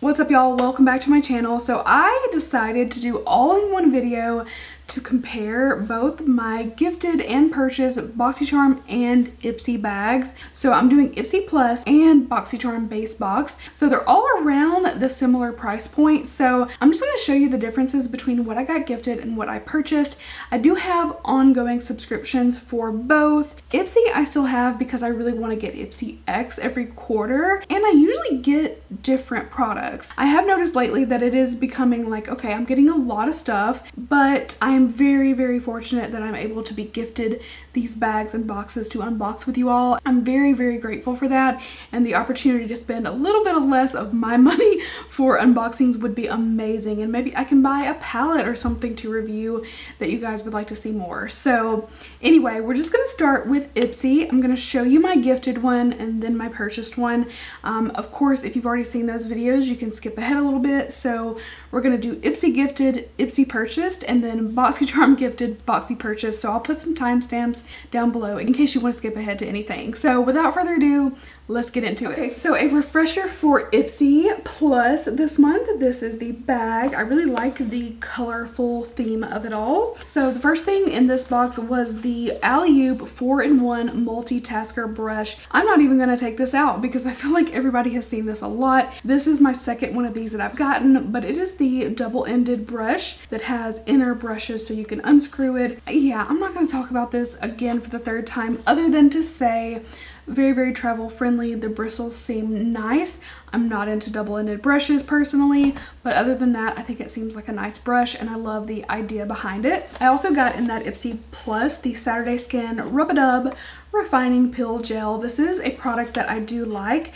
What's up, y'all? Welcome back to my channel. So I decided to do all-in-one video to compare both my gifted and purchased Boxycharm and IPSY bags. So I'm doing IPSY Plus and Boxycharm base box. So they're all around the similar price point. So I'm just going to show you the differences between what I got gifted and what I purchased. I do have ongoing subscriptions for both. IPSY I still have because I really want to get IPSY X every quarter, and I usually get different products. I have noticed lately that it is becoming like, okay, I'm getting a lot of stuff, but I'm very fortunate that I'm able to be gifted these bags and boxes to unbox with you all. I'm very grateful for that, and the opportunity to spend a little bit less of my money for unboxings would be amazing, and maybe I can buy a palette or something to review that you guys would like to see more. So anyway, we're just going to start with IPSY. I'm going to show you my gifted one and then my purchased one. Of course, if you've already seen those videos, you can skip ahead a little bit. So we're going to do IPSY Gifted, IPSY Purchased, and then Boxycharm Gifted, Boxy Purchased. So I'll put some timestamps down below in case you want to skip ahead to anything. So without further ado, let's get into it. Okay, so a refresher for IPSY Plus this month. This is the bag. I really like the colorful theme of it all. So the first thing in this box was the Alley-oop 4-in-1 multitasker brush. I'm not even going to take this out because I feel like everybody has seen this a lot. This is my second one of these that I've gotten, but it is the double-ended brush that has inner brushes so you can unscrew it. Yeah, I'm not going to talk about this again for the third time other than to say very travel friendly. The bristles seem nice. I'm not into double-ended brushes personally, but other than that, I think it seems like a nice brush and I love the idea behind it. I also got in that IPSY Plus the Saturday Skin Rub-a-Dub Refining Peel Gel. This is a product that I do like.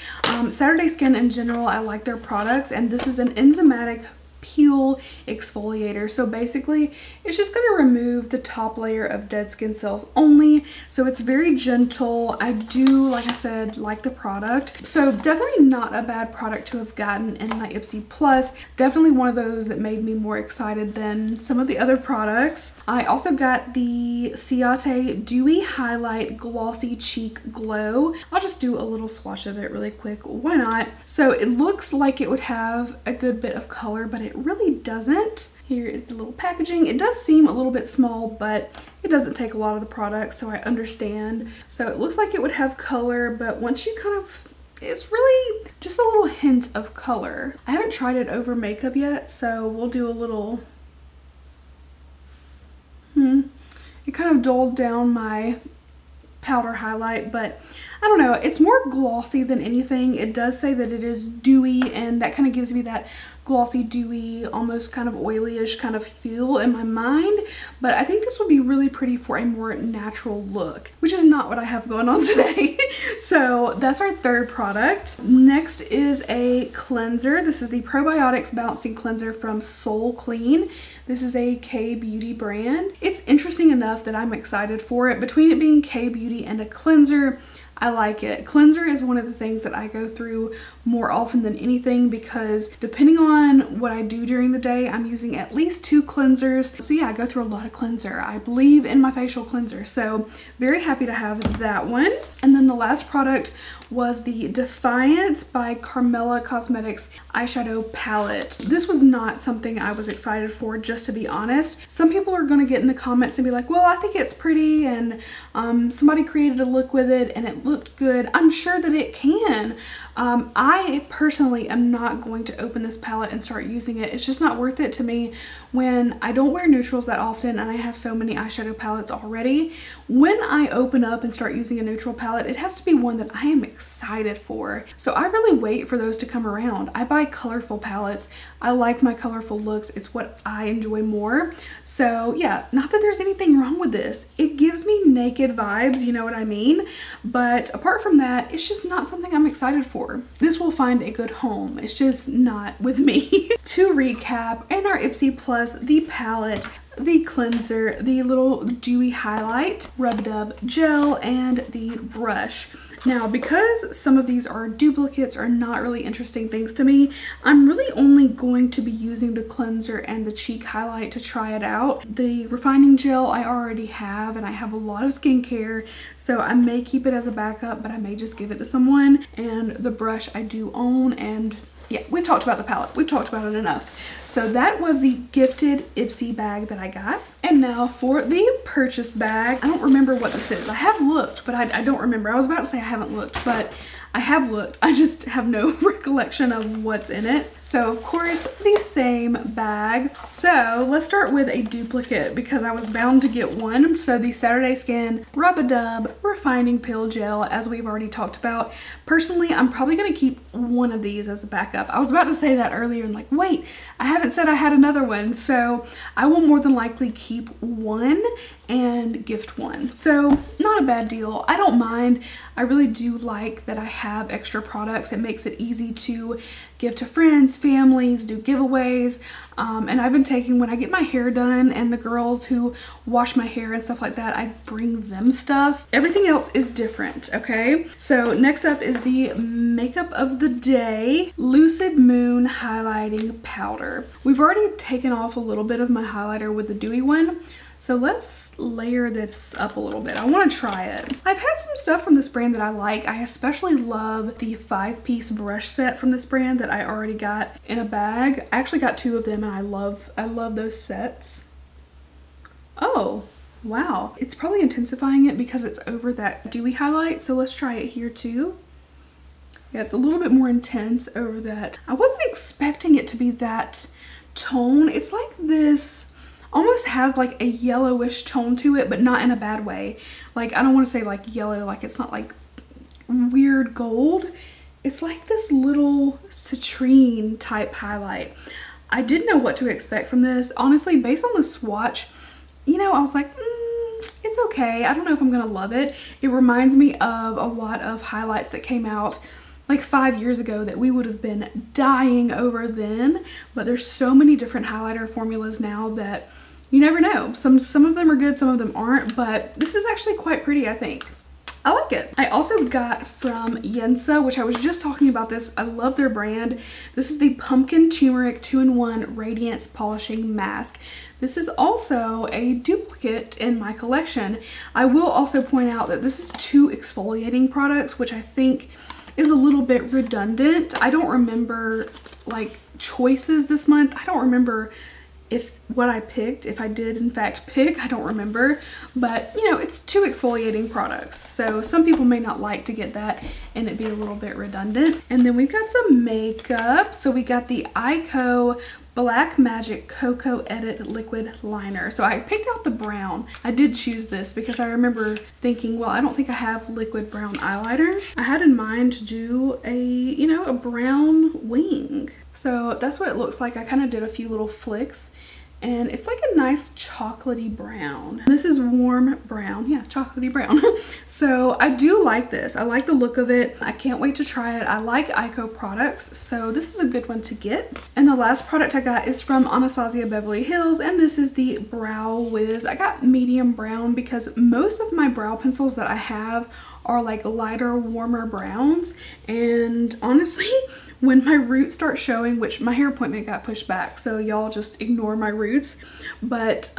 Saturday Skin in general, I like their products, and this is an enzymatic peel exfoliator. So basically it's just going to remove the top layer of dead skin cells only. So it's very gentle. I do, like I said, like the product. So definitely not a bad product to have gotten in my IPSY Plus. Definitely one of those that made me more excited than some of the other products. I also got the Ciate Dewy Highlight Glossy Cheek Glow. I'll just do a little swatch of it really quick. Why not? So it looks like it would have a good bit of color, but it really doesn't. Here is the little packaging. It does seem a little bit small, but it doesn't take a lot of the product, so I understand. So it looks like it would have color, but once you kind of, it's really just a little hint of color. I haven't tried it over makeup yet, so we'll do a little, it kind of dulled down my powder highlight, but I don't know, it's more glossy than anything. It does say that it is dewy, and that kind of gives me that glossy, dewy, almost kind of oily-ish kind of feel in my mind, but I think this would be really pretty for a more natural look, which is not what I have going on today. So that's our third product. Next is a cleanser. This is the Probiotics Balancing Cleanser from Soul Clean. This is a K-Beauty brand. It's interesting enough that I'm excited for it. Between it being K-Beauty and a cleanser, I like it. Cleanser is one of the things that I go through more often than anything because depending on what I do during the day, I'm using at least 2 cleansers. So yeah, I go through a lot of cleanser. I believe in my facial cleanser, so very happy to have that one. And then the last product was the Defiance by Carmela Cosmetics eyeshadow palette. This was not something I was excited for, just to be honest. Some people are going to get in the comments and be like, well, I think it's pretty, and somebody created a look with it and it looked good. I'm sure that it can. I personally am not going to open this palette and start using it. It's just not worth it to me when I don't wear neutrals that often and I have so many eyeshadow palettes already. When I open up and start using a neutral palette, it has to be one that I am excited for. So I really wait for those to come around. I buy colorful palettes. I like my colorful looks. It's what I enjoy more. So yeah, not that there's anything wrong with this. It gives me naked vibes, you know what I mean? But apart from that, it's just not something I'm excited for. This will find a good home. It's just not with me. To recap, in our IPSY Plus, the palette, the cleanser, the little dewy highlight, rub-a-dub gel, and the brush. Now, because some of these are duplicates or not really interesting things to me, I'm really only going to be using the cleanser and the cheek highlight to try it out. The refining gel I already have, and I have a lot of skincare, so I may keep it as a backup, but I may just give it to someone. And the brush I do own, and yeah, we've talked about the palette. We've talked about it enough. So that was the gifted IPSY bag that I got. And now for the purchase bag. I don't remember what this is. I have looked, but I don't remember. I was about to say I haven't looked, but I have looked. I just have no recollection of what's in it. So of course, the same bag. So let's start with a duplicate because I was bound to get one. So the Saturday Skin Rub-a-Dub Refining Peel Gel, as we've already talked about. Personally, I'm probably gonna keep one of these as a backup. I was about to say that earlier and like, wait, I haven't said I had another one. So I will more than likely keep one and gift one. So not a bad deal. I don't mind. I really do like that I have extra products. It makes it easy to give to friends, families, do giveaways. And I've been taking, when I get my hair done and the girls who wash my hair and stuff like that, I bring them stuff. Everything else is different, okay? So next up is the makeup of the day, Lucid Moon Highlighting Powder. We've already taken off a little bit of my highlighter with the dewy one. So let's layer this up a little bit. I want to try it. I've had some stuff from this brand that I like. I especially love the 5-piece brush set from this brand that I already got in a bag. I actually got 2 of them and I love those sets. Oh, wow. It's probably intensifying it because it's over that dewy highlight. So let's try it here too. Yeah, it's a little bit more intense over that. I wasn't expecting it to be that tone. It's like this, almost has like a yellowish tone to it, but not in a bad way. Like, I don't want to say like yellow, like it's not like weird gold. It's like this little citrine type highlight. I didn't know what to expect from this. Honestly, based on the swatch, you know, I was like, it's okay. I don't know if I'm gonna love it. It reminds me of a lot of highlights that came out like 5 years ago that we would have been dying over then, but there's so many different highlighter formulas now that you never know. Some of them are good, some of them aren't, but this is actually quite pretty, I think. I like it. I also got from Yensa, which I was just talking about this. I love their brand. This is the Pumpkin Turmeric 2-in-1 Radiance Polishing Mask. This is also a duplicate in my collection. I will also point out that this is 2 exfoliating products, which I think is a little bit redundant. I don't remember like choices this month. I don't remember what I picked, if I did in fact pick, I don't remember, but you know, it's 2 exfoliating products, so some people may not like to get that and it be a little bit redundant. And then we've got some makeup. So we got the IPSY Black Magic Cocoa Edit Liquid Liner. So I picked out the brown. I did choose this because I remember thinking, well, I don't think I have liquid brown eyeliners. I had in mind to do a, you know, a brown wing. So that's what it looks like. I kind of did a few little flicks and it's like a nice chocolatey brown. This is warm brown. Yeah, chocolatey brown. So I do like this. I like the look of it. I can't wait to try it. I like IPSY products, so this is a good one to get. And the last product I got is from Anastasia Beverly Hills, and this is the Brow Wiz. I got medium brown because most of my brow pencils that I have are like lighter, warmer browns. And honestly, when my roots start showing, which my hair appointment got pushed back, so y'all just ignore my roots, but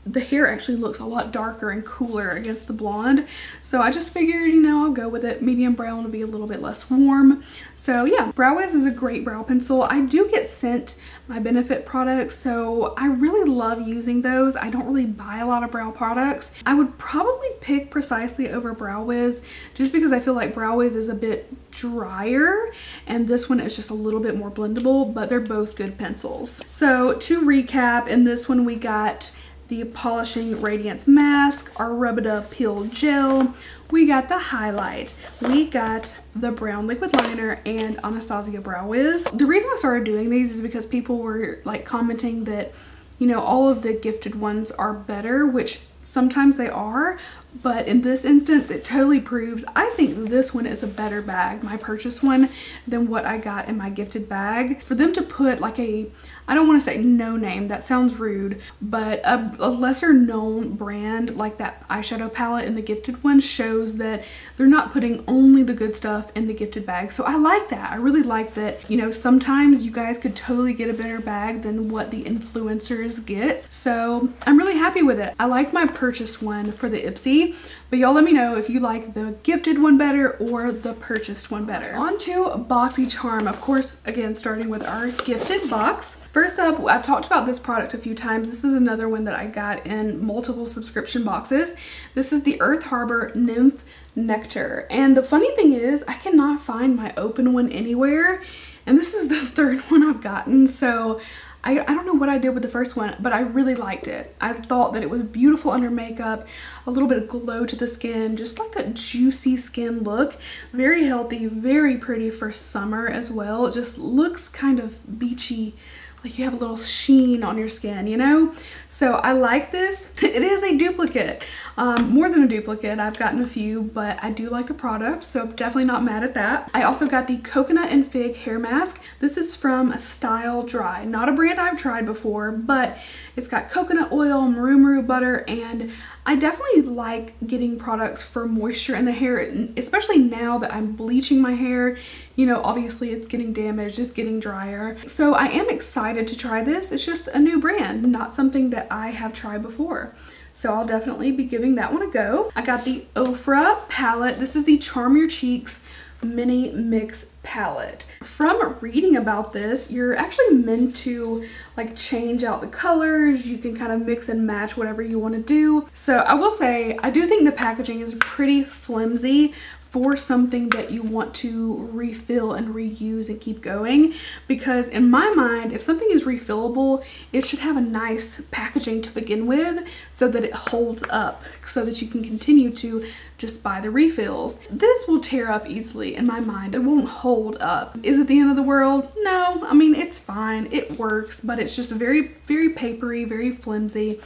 the hair actually looks a lot darker and cooler against the blonde. So I just figured, you know, I'll go with it. Medium brown will be a little bit less warm. So yeah, Brow Wiz is a great brow pencil. I do get sent my Benefit products, so I really love using those. I don't really buy a lot of brow products. I would probably pick Precisely over Brow Wiz just because I feel like Brow Wiz is a bit drier and this one is just a little bit more blendable, but they're both good pencils. So to recap, in this one we got the Polishing Radiance Mask, our Rub-a-Dub Peel Gel, we got the highlight, we got the brown liquid liner, and Anastasia Brow Wiz. The reason I started doing these is because people were like commenting that, you know, all of the gifted ones are better, which sometimes they are, but in this instance, it totally proves I think this one is a better bag, my purchase one, than what I got in my gifted bag. For them to put like I don't want to say no name, that sounds rude, but a lesser known brand like that eyeshadow palette in the gifted one shows that they're not putting only the good stuff in the gifted bag. So I like that. I really like that, you know, sometimes you guys could totally get a better bag than what the influencers get. So I'm really happy with it. I like my purchased one for the IPSY, but y'all let me know if you like the gifted one better or the purchased one better. On to Boxycharm, of course, again, starting with our gifted box. First up, I've talked about this product a few times. This is another one that I got in multiple subscription boxes. This is the Earth Harbor Nymph Nectar. And the funny thing is, I cannot find my open one anywhere. And this is the third one I've gotten. So I don't know what I did with the first one, but I really liked it. I thought that it was beautiful under makeup, a little bit of glow to the skin, just like that juicy skin look. Very healthy, very pretty for summer as well. It just looks kind of beachy, like you have a little sheen on your skin, you know? So I like this. It is a duplicate, more than a duplicate. I've gotten a few, but I do like the product, so definitely not mad at that. I also got the Coconut and Fig Hair Mask. This is from Style Dry, not a brand I've tried before, but it's got coconut oil, maru butter, and I definitely like getting products for moisture in the hair, especially now that I'm bleaching my hair. You know, obviously it's getting damaged, it's getting drier. So I am excited to try this. It's just a new brand, not something that I have tried before. So I'll definitely be giving that one a go. I got the Ofra palette. This is the Charm Your Cheeks Mini Mix palette. From reading about this, you're actually meant to like change out the colors. You can kind of mix and match whatever you want to do. So I will say, I do think the packaging is pretty flimsy for something that you want to refill and reuse and keep going, because in my mind, if something is refillable, it should have a nice packaging to begin with so that it holds up, so that you can continue to just buy the refills. This will tear up easily in my mind. It won't hold up. Is it the end of the world? No, I mean, it's fine, it works, but it's just very, very papery, very flimsy.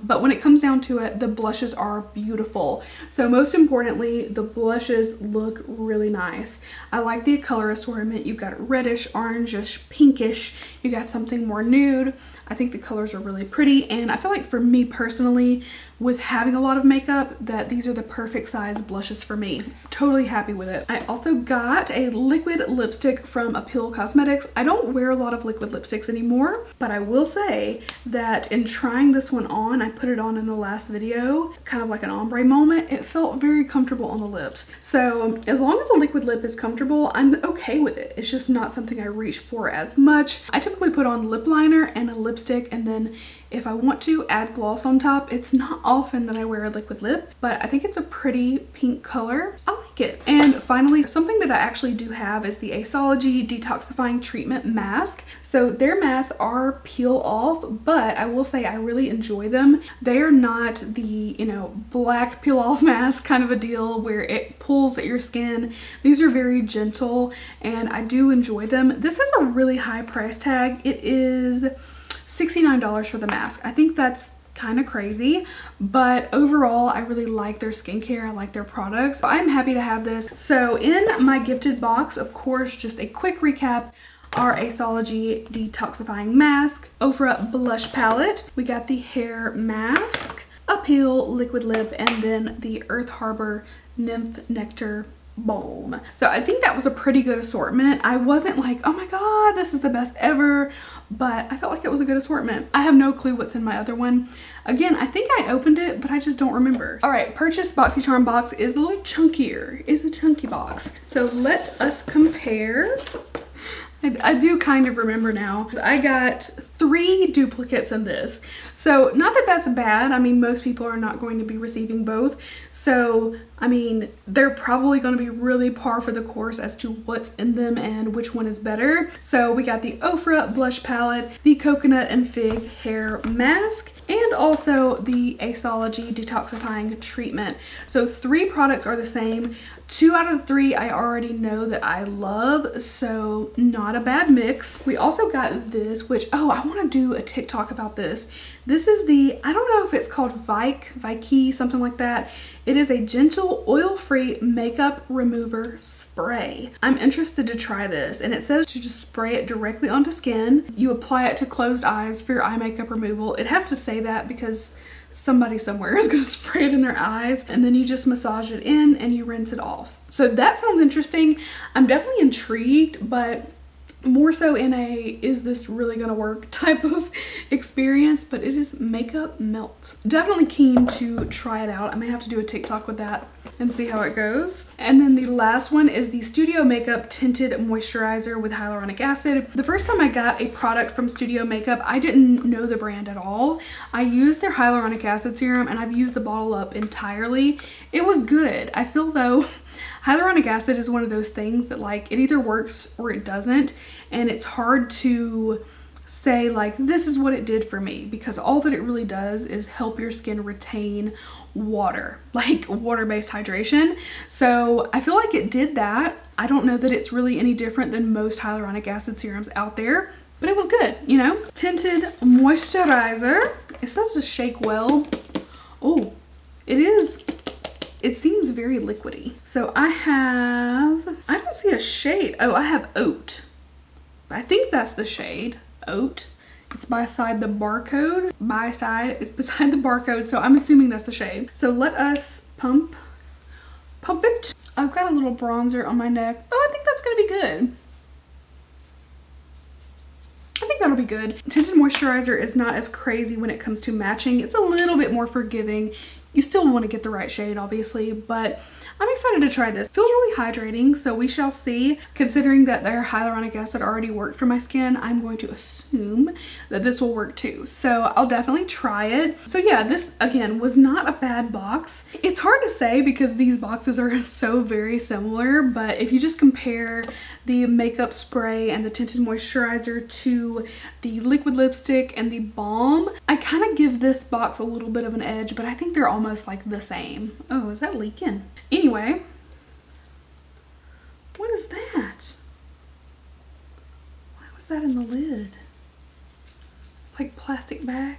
But when it comes down to it, the blushes are beautiful. So most importantly, the blushes look really nice. I like the color assortment. You've got reddish, orangish, pinkish. You got something more nude. I think the colors are really pretty, and I feel like for me personally, with having a lot of makeup, that these are the perfect size blushes for me. Totally happy with it. I also got a liquid lipstick from Appeal Cosmetics. I don't wear a lot of liquid lipsticks anymore, but I will say that in trying this one on, I put it on in the last video, kind of like an ombre moment. It felt very comfortable on the lips. So as long as a liquid lip is comfortable, I'm okay with it. It's just not something I reach for as much. I typically put on lip liner and a lipstick, and then if I want to add gloss on top, it's not often that I wear a liquid lip, but I think it's a pretty pink color. I like it. And finally, something that I actually do have is the Aesology Detoxifying Treatment Mask. So their masks are peel off, but I will say I really enjoy them. They are not the, you know, black peel off mask kind of a deal where it pulls at your skin. These are very gentle and I do enjoy them. This has a really high price tag. It is $69 for the mask. I think that's kind of crazy, but overall I really like their skincare. I like their products. So I'm happy to have this. So in my gifted box, of course, just a quick recap, our Aesology Detoxifying Mask, Ofra Blush Palette, we got the hair mask, Appeal liquid lip, and then the Earth Harbor Nymph Nectar Balm. So I think that was a pretty good assortment. I wasn't like, oh my god, this is the best ever, but I felt like it was a good assortment. I have no clue what's in my other one. Again, I think I opened it, but I just don't remember. All right, Purchased Boxycharm box is a little chunkier. It's a chunky box. So let us compare. I do kind of remember now. I got 3 duplicates in this. So not that that's bad. I mean, most people are not going to be receiving both. So, I mean, they're probably going to be really par for the course as to what's in them and which one is better. So we got the Ofra Blush Palette, the Coconut and Fig Hair Mask, and also the Aceology Detoxifying Treatment. So 3 products are the same. 2 out of the 3 I already know that I love, so not a bad mix. We also got this, which, oh, I want to do a TikTok about this. This is the, I don't know if it's called Vichy, something like that. It is a gentle oil-free makeup remover spray. I'm interested to try this, and it says to just spray it directly onto skin. You apply it to closed eyes for your eye makeup removal. It has to say that because somebody somewhere is going to spray it in their eyes, and then you just massage it in and you rinse it off. So that sounds interesting. I'm definitely intrigued, but more so in a is this really gonna work type of experience, but it is makeup melt. Definitely keen to try it out. I may have to do a TikTok with that and see how it goes. And then the last one is the Studio Makeup Tinted Moisturizer with Hyaluronic Acid. The first time I got a product from Studio Makeup, I didn't know the brand at all. I used their hyaluronic acid serum, and I've used the bottle up entirely. It was good. I feel though hyaluronic acid is one of those things that, like, it either works or it doesn't, and it's hard to say like this is what it did for me, because all that it really does is help your skin retain water, like water-based hydration. So I feel like it did that. I don't know that it's really any different than most hyaluronic acid serums out there, but it was good, you know. Tinted moisturizer. It says to shake well. Oh, it is. It seems very liquidy. So I don't see a shade. Oh, I have Oat. I think that's the shade, Oat. It's beside the barcode. It's beside the barcode, so I'm assuming that's the shade. So let us pump it. I've got a little bronzer on my neck. Oh, I think that's gonna be good. I think that'll be good. Tinted moisturizer is not as crazy when it comes to matching. It's a little bit more forgiving. You still want to get the right shade, obviously, but I'm excited to try this. Feels really hydrating, so we shall see. Considering that their hyaluronic acid already worked for my skin, I'm going to assume that this will work too. So I'll definitely try it. So yeah, this again was not a bad box. It's hard to say because these boxes are so very similar, but if you just compare the makeup spray and the tinted moisturizer to the liquid lipstick and the balm, I kind of give this box a little bit of an edge, but I think they're almost like the same. Oh, is that leaking? Anyway, what is that? Why was that in the lid? It's like plastic bag.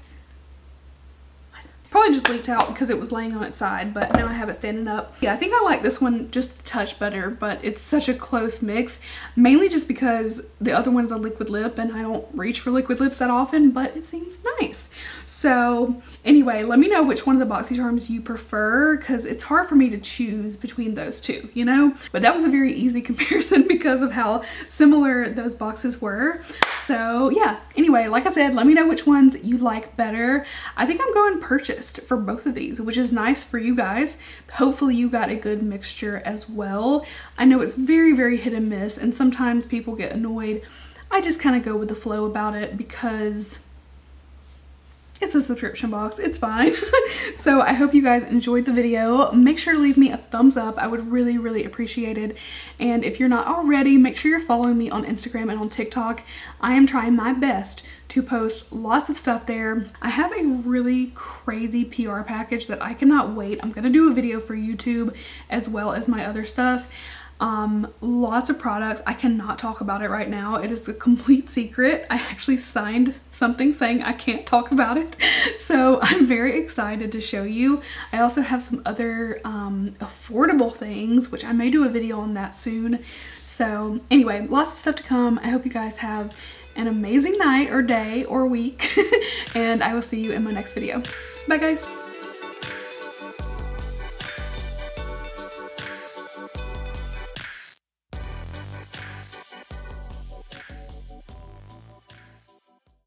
Probably just leaked out because it was laying on its side, but now I have it standing up. Yeah, I think I like this one just a touch better, but it's such a close mix, mainly just because the other one's a liquid lip and I don't reach for liquid lips that often, but it seems nice. So anyway, let me know which one of the Boxycharms you prefer, because it's hard for me to choose between those two, you know? But that was a very easy comparison because of how similar those boxes were. So yeah, anyway, like I said, let me know which ones you like better. I think I'm going Purchased for both of these, which is nice for you guys. Hopefully you got a good mixture as well. I know it's very, very hit and miss, and sometimes people get annoyed. I just kind of go with the flow about it because it's a subscription box. It's fine. So I hope you guys enjoyed the video. Make sure to leave me a thumbs up. I would really, really appreciate it. And if you're not already, make sure you're following me on Instagram and on TikTok. I am trying my best to post lots of stuff there. I have a really crazy PR package that I cannot wait. I'm gonna do a video for YouTube as well as my other stuff. Lots of products. I cannot talk about it right now. It is a complete secret. I actually signed something saying I can't talk about it. So I'm very excited to show you. I also have some other affordable things, which I may do a video on that soon. So anyway, lots of stuff to come. I hope you guys have an amazing night or day or week, and I will see you in my next video. Bye guys.